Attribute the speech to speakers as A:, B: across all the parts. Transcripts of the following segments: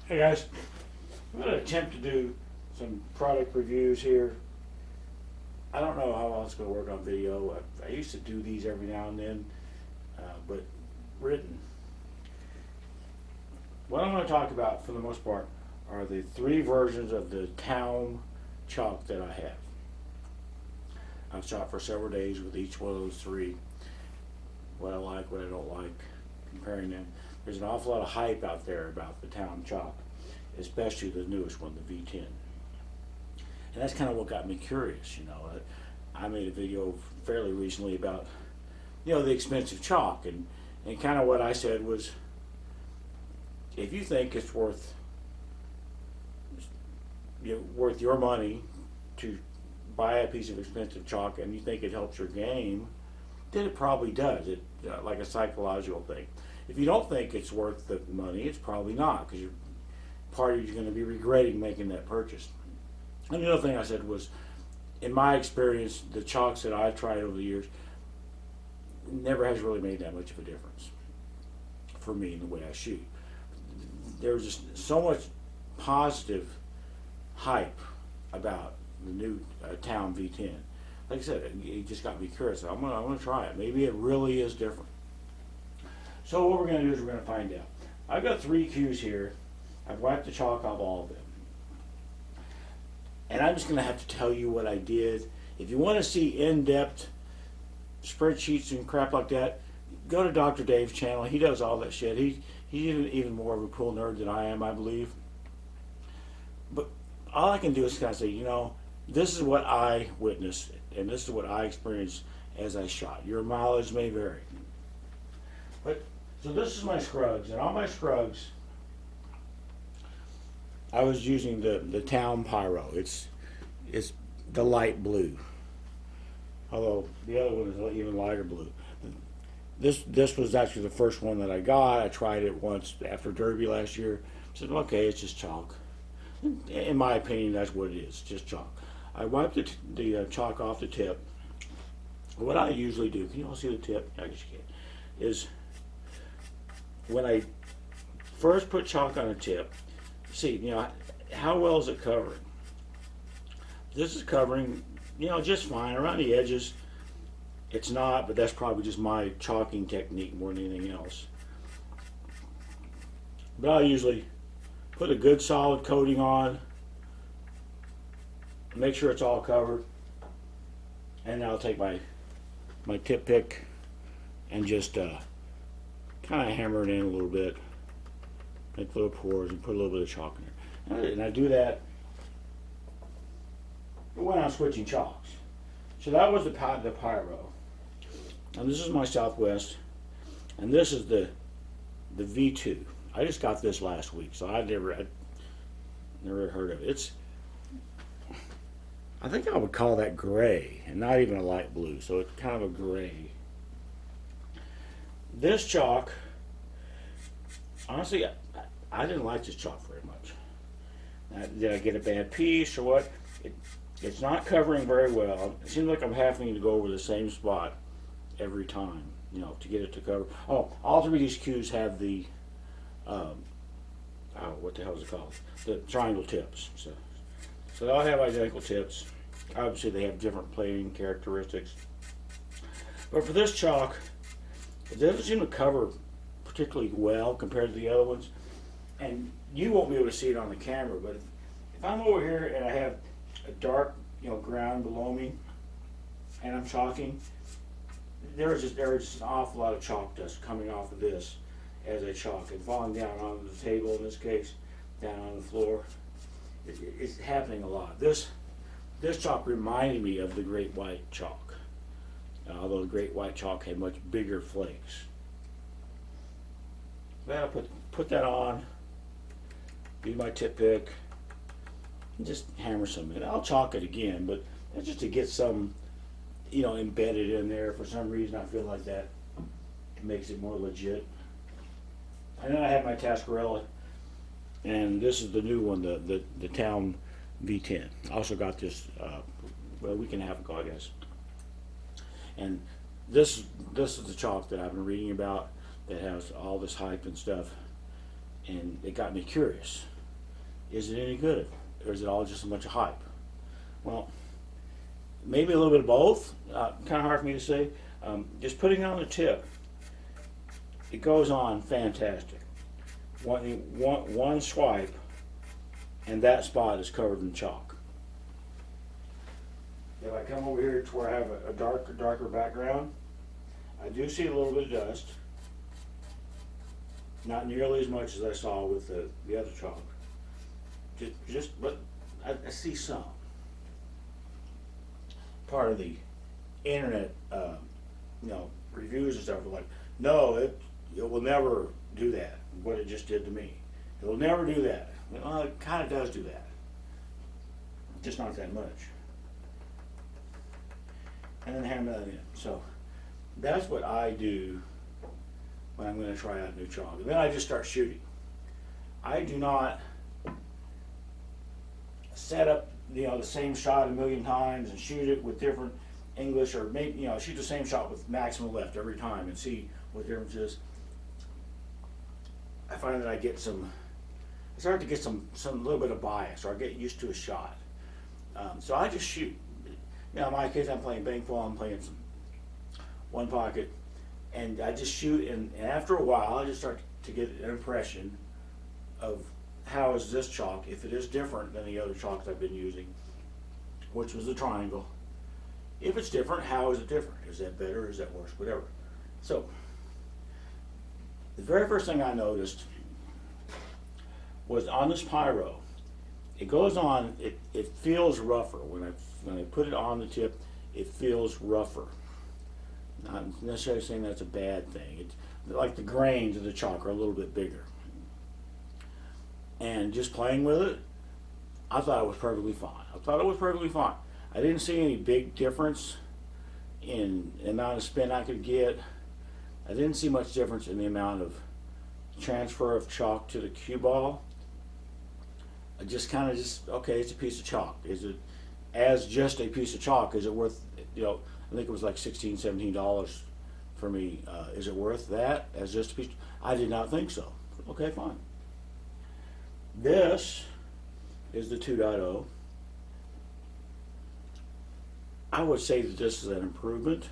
A: Hey guys, I'm going to attempt to do some product reviews here. I don't know how well it's going to work on video. I used to do these every now and then, but written. What I'm going to talk about for the most part are the three versions of the Taom chalk that I have. I've shot for several days with each one of those three. What I like, what I don't like, comparing them. There's an awful lot of hype out there about the Taom chalk, especially the newest one, the V10. And that's kind of what got me curious, I made a video fairly recently about, the expensive chalk, and kind of what I said was, if you think it's worth your money to buy a piece of expensive chalk and you think it helps your game, then it probably does. It like a psychological thing. If you don't think it's worth the money, it's probably not, because part of you're going to be regretting making that purchase. And the other thing I said was, in my experience, the chalks that I've tried over the years never has really made that much of a difference for me in the way I shoot. There's just so much positive hype about the new Taom V10. Like I said, it just got me curious. I'm gonna try it. Maybe it really is different. So what we're gonna do is we're gonna find out. I've got 3 cues here. I've wiped the chalk off all of them. And I'm just going to have to tell you what I did. If you want to see in-depth spreadsheets and crap like that, go to Dr. Dave's channel. He does all that shit. He's even more of a cool nerd than I am, I believe. But all I can do is kind of say, this is what I witnessed, and this is what I experienced as I shot. Your mileage may vary. So this is my Scruggs, and on my Scruggs, I was using the Taom Pyro. It's the light blue, although the other one is even lighter blue. This was actually the first one that I got. I tried it once after Derby last year. I said, okay, it's just chalk. In my opinion, that's what it is, just chalk. I wiped the chalk off the tip. What I usually do, can you all see the tip? I guess you can. Is when I first put chalk on a tip, see, how well is it covering? This is covering, just fine. Around the edges, it's not, but that's probably just my chalking technique more than anything else. But I'll usually put a good solid coating on, make sure it's all covered, and then I'll take my tip pick and just kind of hammer it in a little bit. Make little pores and put a little bit of chalk in there. And I do that when I'm switching chalks. So that was the Pyro. And this is my Southwest. And this is the V2. I just got this last week, so I'd never heard of it. I think I would call that gray and not even a light blue. So it's kind of a gray. This chalk, honestly, I didn't like this chalk very much. Did I get a bad piece or what? It's not covering very well. It seems like I'm having to go over the same spot every time, to get it to cover. Oh, all 3 of these cues have the, what the hell is it called? The triangle tips. So they all have identical tips. Obviously, they have different plating characteristics. But for this chalk, it doesn't seem to cover particularly well compared to the other ones. And you won't be able to see it on the camera, but if I'm over here and I have a dark, ground below me, and I'm chalking, there is just an awful lot of chalk dust coming off of this as I chalk and falling down onto the table, in this case, down on the floor. It's happening a lot. This chalk reminded me of the Great White chalk, although the Great White chalk had much bigger flakes. Then I'll put that on. Use my tip pick and just hammer some in. I'll chalk it again, but that's just to get some, embedded in there. For some reason, I feel like that makes it more legit. And then I have my Tascarella, and this is the new one, the Taom V10. I also got this a week and a half ago, I guess. And this is the chalk that I've been reading about that has all this hype and stuff, and it got me curious. Is it any good? Or is it all just a bunch of hype? Well, maybe a little bit of both. Kind of hard for me to say. Just putting it on the tip, it goes on fantastic. One swipe, and that spot is covered in chalk. If I come over here to where I have a darker background, I do see a little bit of dust. Not nearly as much as I saw with the other chalk. But I see some. Part of the internet, reviews and stuff are like, no, it will never do that. What it just did to me, it will never do that. Well, it kind of does do that, just not that much. And then hammer that in. So that's what I do when I'm going to try out new chalk. And then I just start shooting. I do not set up the same shot a million times and shoot it with different English, or maybe shoot the same shot with maximum left every time and see what the difference is. I find that I start to get some little bit of bias, or I get used to a shot. So I just shoot. In my case, I'm playing bank ball. I'm playing some one pocket, and I just shoot. And after a while, I just start to get an impression of how is this chalk, if it is different than the other chalks I've been using, which was the triangle. If it's different, how is it different? Is that better? Is that worse? Whatever. So the very first thing I noticed was on this pyro. It goes on. It feels rougher when I put it on the tip. It feels rougher. Not necessarily saying that's a bad thing. It's like the grains of the chalk are a little bit bigger. And just playing with it, I thought it was perfectly fine. I didn't see any big difference in the amount of spin I could get. I didn't see much difference in the amount of transfer of chalk to the cue ball. I just okay, it's a piece of chalk. Is it, as just a piece of chalk, is it worth, I think it was like $16, $17 for me. Is it worth that as just a piece? I did not think so. Okay, fine. This is the 2.0. I would say that this is an improvement,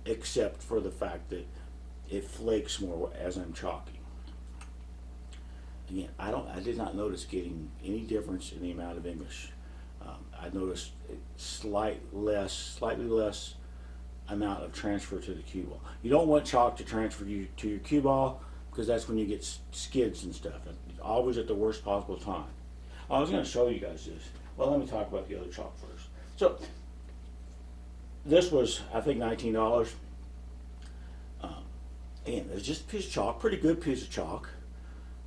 A: except for the fact that it flakes more as I'm chalking. Again, I did not notice getting any difference in the amount of English. I noticed slightly less amount of transfer to the cue ball. You don't want chalk to transfer you to your cue ball, because that's when you get skids and stuff. It's always at the worst possible time. I was going to show you guys this. Well, let me talk about the other chalk first. So this was, I think, $19. And it's just a piece of chalk, pretty good piece of chalk,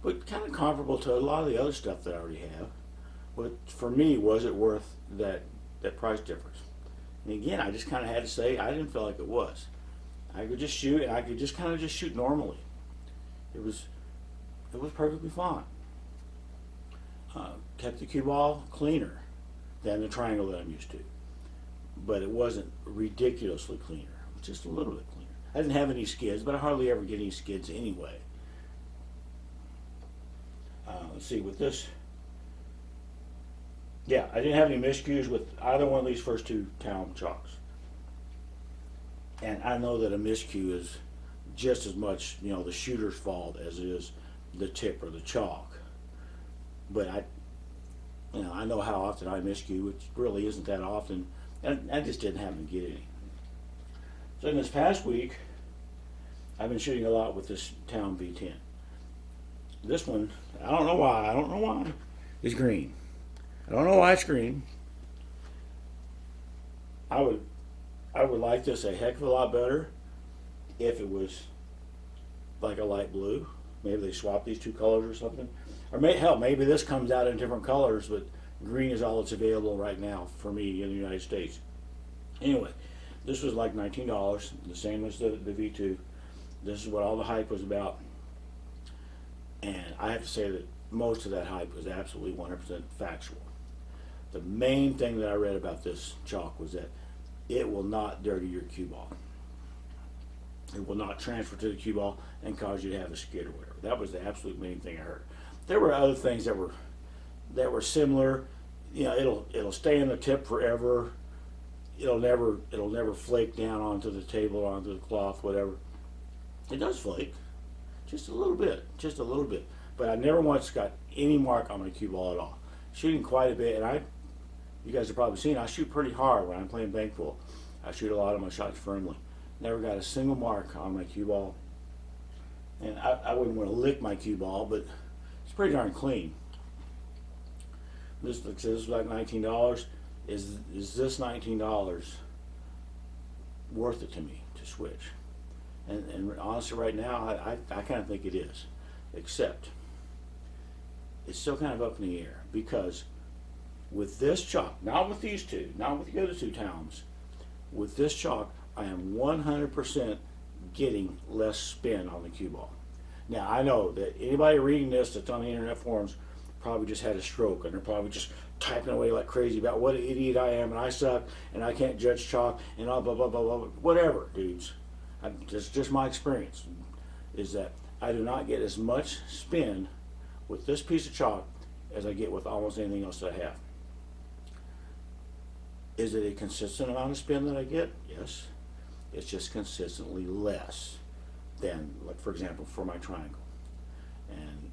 A: but kind of comparable to a lot of the other stuff that I already have. But for me, was it worth that price difference? And again, I just kind of had to say I didn't feel like it was. I could just shoot, and I could just kind of just shoot normally. It was perfectly fine. Kept the cue ball cleaner than the triangle that I'm used to, but it wasn't ridiculously cleaner. It was just a little bit cleaner. I didn't have any skids, but I hardly ever get any skids anyway. Let's see, with this, yeah, I didn't have any miscues with either one of these first two Taom chalks. And I know that a miscue is just as much, the shooter's fault as it is the tip or the chalk. But I know how often I miscue, which really isn't that often, and I just didn't happen to get any. So in this past week, I've been shooting a lot with this Taom V10. This one, I don't know why, is green. I don't know why it's green. I would like this a heck of a lot better if it was like a light blue. Maybe they swap these two colors or something. Or maybe this comes out in different colors, but green is all that's available right now for me in the United States. Anyway, this was like $19, the same as the V2. This is what all the hype was about. And I have to say that most of that hype was absolutely 100% factual. The main thing that I read about this chalk was that it will not dirty your cue ball. It will not transfer to the cue ball and cause you to have a skid or whatever. That was the absolute main thing I heard. There were other things that were that were similar. You know, it'll stay in the tip forever. It'll never flake down onto the table, onto the cloth, whatever. It does flake, just a little bit. But I never once got any mark on my cue ball at all. Shooting quite a bit, and you guys have probably seen, I shoot pretty hard when I'm playing bank pool. I shoot a lot of my shots firmly. Never got a single mark on my cue ball. And I wouldn't want to lick my cue ball, but it's pretty darn clean. This is like $19. Is this $19 worth it to me to switch? And honestly, right now, I kind of think it is. Except, it's still kind of up in the air. Because with this chalk, not with these two, not with the other two Taoms, with this chalk, I am 100% getting less spin on the cue ball. Now, I know that anybody reading this that's on the internet forums probably just had a stroke, and they're probably just typing away like crazy about what an idiot I am, and I suck, and I can't judge chalk, and blah, blah, blah, blah, blah. Whatever, dudes. Just my experience is that I do not get as much spin with this piece of chalk as I get with almost anything else that I have. Is it a consistent amount of spin that I get? Yes. It's just consistently less than, like, for example, for my triangle. And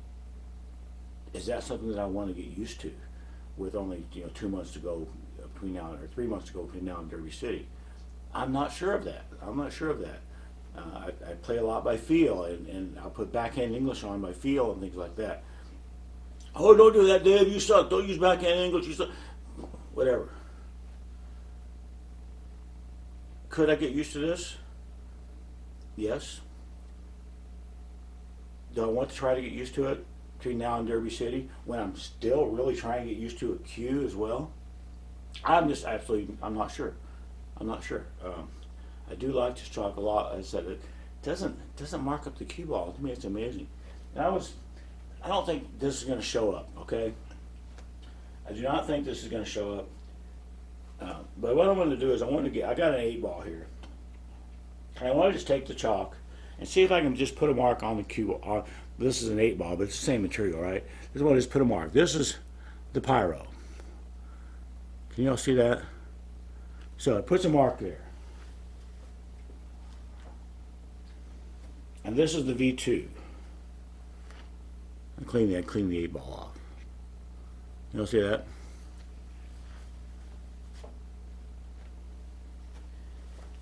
A: is that something that I want to get used to with only 2 months to go between now, or 3 months to go between now and Derby City? I'm not sure of that. I play a lot by feel, and I'll put backhand English on by feel and things like that. Oh, don't do that, Dave. You suck. Don't use backhand English. You suck. Whatever. Could I get used to this? Yes. Do I want to try to get used to it between now and Derby City when I'm still really trying to get used to a cue as well? I'm not sure. I do like this chalk a lot. I said it doesn't mark up the cue ball. To me, it's amazing. And I don't think this is going to show up. Okay. I do not think this is going to show up. But what I'm going to do is I got an 8-ball here. And I want to just take the chalk and see if I can just put a mark on the cue. This is an 8-ball, but it's the same material, right? This is what I just put a mark. This is the pyro. Can you all see that? So it puts a mark there. And this is the V2. I clean the 8-ball off. You all see that?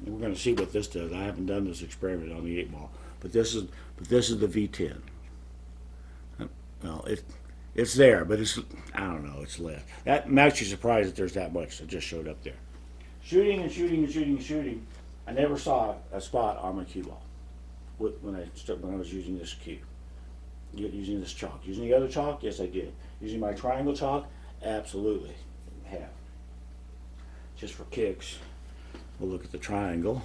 A: And we're going to see what this does. I haven't done this experiment on the 8-ball, but this is the V10. Well, it's there, but I don't know. It's less. I'm actually surprised that there's that much that just showed up there. Shooting and shooting and shooting and shooting. I never saw a spot on my cue ball when I was using this cue, using this chalk. Using the other chalk, yes, I did. Using my triangle chalk, absolutely have. Just for kicks. We'll look at the triangle,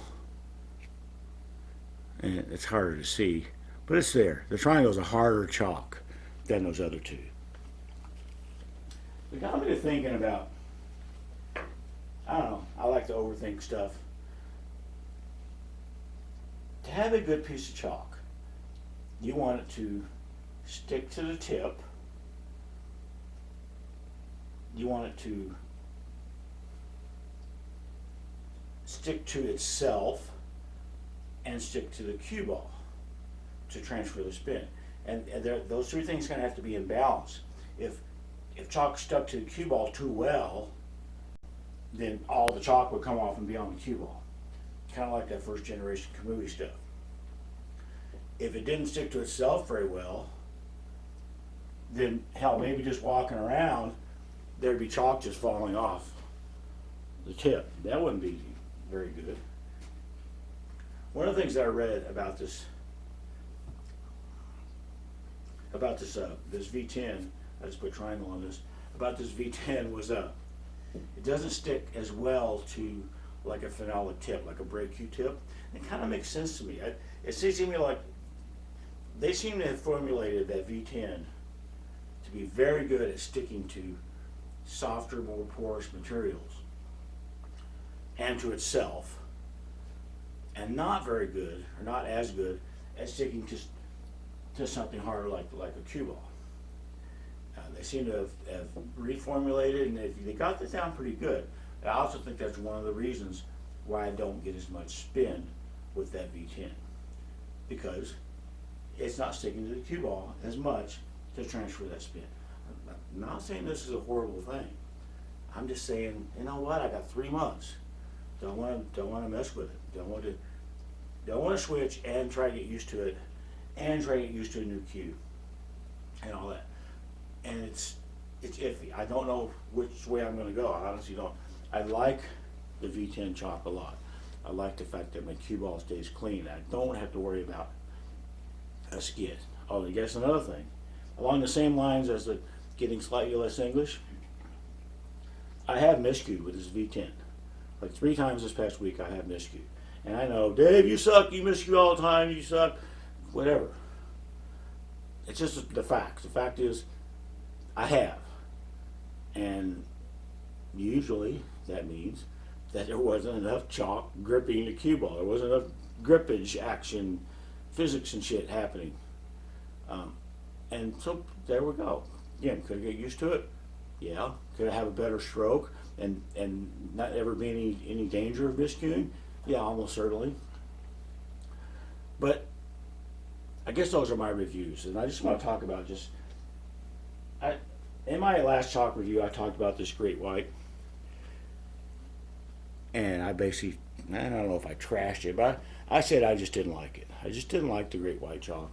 A: and it's harder to see, but it's there. The triangle is a harder chalk than those other two. It got me to thinking about, I don't know, I like to overthink stuff. To have a good piece of chalk, you want it to stick to the tip. You want it to stick to itself and stick to the cue ball to transfer the spin. And those three things kind of have to be in balance. If chalk stuck to the cue ball too well, then all the chalk would come off and be on the cue ball. Kind of like that first generation Kamui stuff. If it didn't stick to itself very well, then hell, maybe just walking around, there'd be chalk just falling off the tip. That wouldn't be very good. One of the things that I read about this V10, I just put triangle on this, about this V10 was it doesn't stick as well to like a phenolic tip, like a brake cue tip. It kind of makes sense to me. It seems to me like they seem to have formulated that V10 to be very good at sticking to softer, more porous materials and to itself, and not very good, or not as good, at sticking to something harder like a cue ball. They seem to have reformulated, and they got this down pretty good. I also think that's one of the reasons why I don't get as much spin with that V10, because it's not sticking to the cue ball as much to transfer that spin. I'm not saying this is a horrible thing. I'm just saying, you know what? I got 3 months. Don't want to mess with it. Don't want to switch and try to get used to it, and try to get used to a new cue, and all that. And it's iffy. I don't know which way I'm going to go. I honestly don't. I like the V10 chalk a lot. I like the fact that my cue ball stays clean. I don't have to worry about a skid. Oh, I guess another thing, along the same lines as the getting slightly less English, I have miscued with this V10. Like 3 times this past week I have miscued. And I know, Dave, you suck, you miscue all the time, you suck, whatever. It's just the fact. The fact is, I have. And usually that means that there wasn't enough chalk gripping the cue ball. There wasn't enough grippage action, physics and shit happening. And so there we go. Again, could I get used to it? Yeah. Could I have a better stroke and not ever be any danger of miscuing? Yeah, almost certainly. But I guess those are my reviews, and I just want to talk about in my last chalk review, I talked about this Great White, and I don't know if I trashed it, but I said I just didn't like it. I just didn't like the Great White chalk,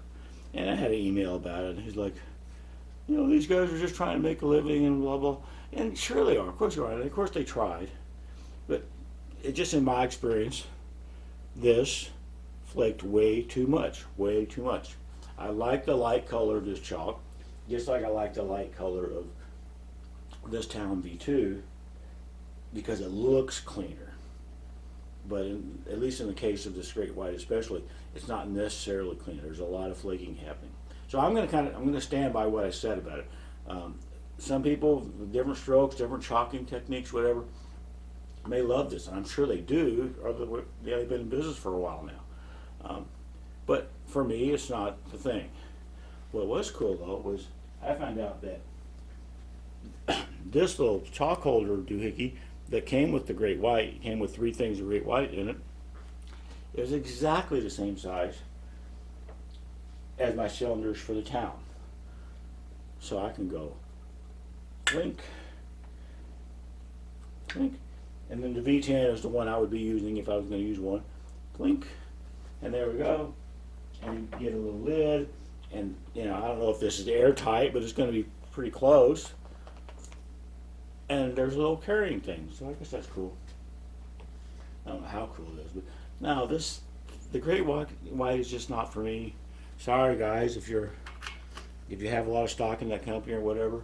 A: and I had an email about it, and he's like, these guys are just trying to make a living and blah, blah. And sure they are. Of course they are. And of course they tried. But it just, in my experience, this flaked way too much. Way too much. I like the light color of this chalk, just like I like the light color of this Taom V2, because it looks cleaner. But at least in the case of this Great White especially, it's not necessarily clean. There's a lot of flaking happening. So I'm going to stand by what I said about it. Some people with different strokes, different chalking techniques, whatever, may love this, and I'm sure they do, or they've been in business for a while now. But for me, it's not the thing. What was cool though was I found out that this little chalk holder doohickey that came with the Great White, came with 3 things of Great White in it, is exactly the same size as my cylinders for the Taom. So I can go blink, blink, and then the V10 is the one I would be using if I was going to use one. Blink, and there we go. And you get a little lid, and I don't know if this is airtight, but it's going to be pretty close. And there's a little carrying thing, so I guess that's cool. I don't know how cool it is, but now the Great White is just not for me. Sorry guys, if you have a lot of stock in that company or whatever,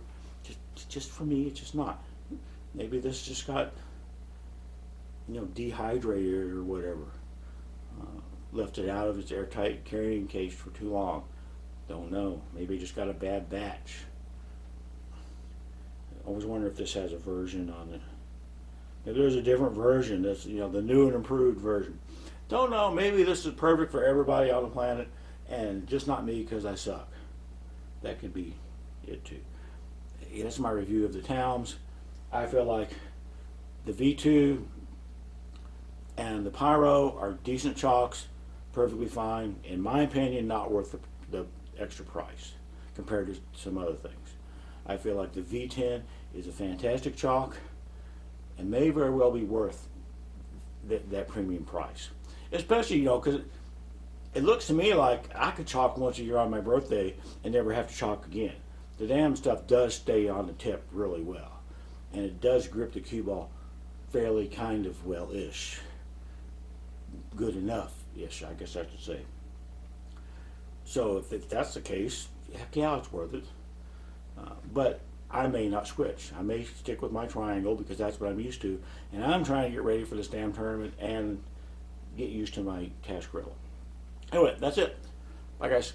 A: just for me, it's just not. Maybe this just got dehydrated or whatever. Left it out of its airtight carrying case for too long. Don't know. Maybe it just got a bad batch. I always wonder if this has a version on it. Maybe there's a different version. That's the new and improved version. Don't know. Maybe this is perfect for everybody on the planet, and just not me because I suck. That could be it too. That's my review of the Taoms. I feel like the V2 and the Pyro are decent chalks, perfectly fine. In my opinion, not worth the extra price compared to some other things. I feel like the V10 is a fantastic chalk and may very well be worth that premium price. Especially, because it looks to me like I could chalk once a year on my birthday and never have to chalk again. The damn stuff does stay on the tip really well, and it does grip the cue ball fairly kind of well-ish. Good enough-ish, I guess I should say. So if that's the case, heck yeah, it's worth it. But I may not switch. I may stick with my triangle because that's what I'm used to, and I'm trying to get ready for this damn tournament and get used to my task grill. Anyway, that's it. Bye guys.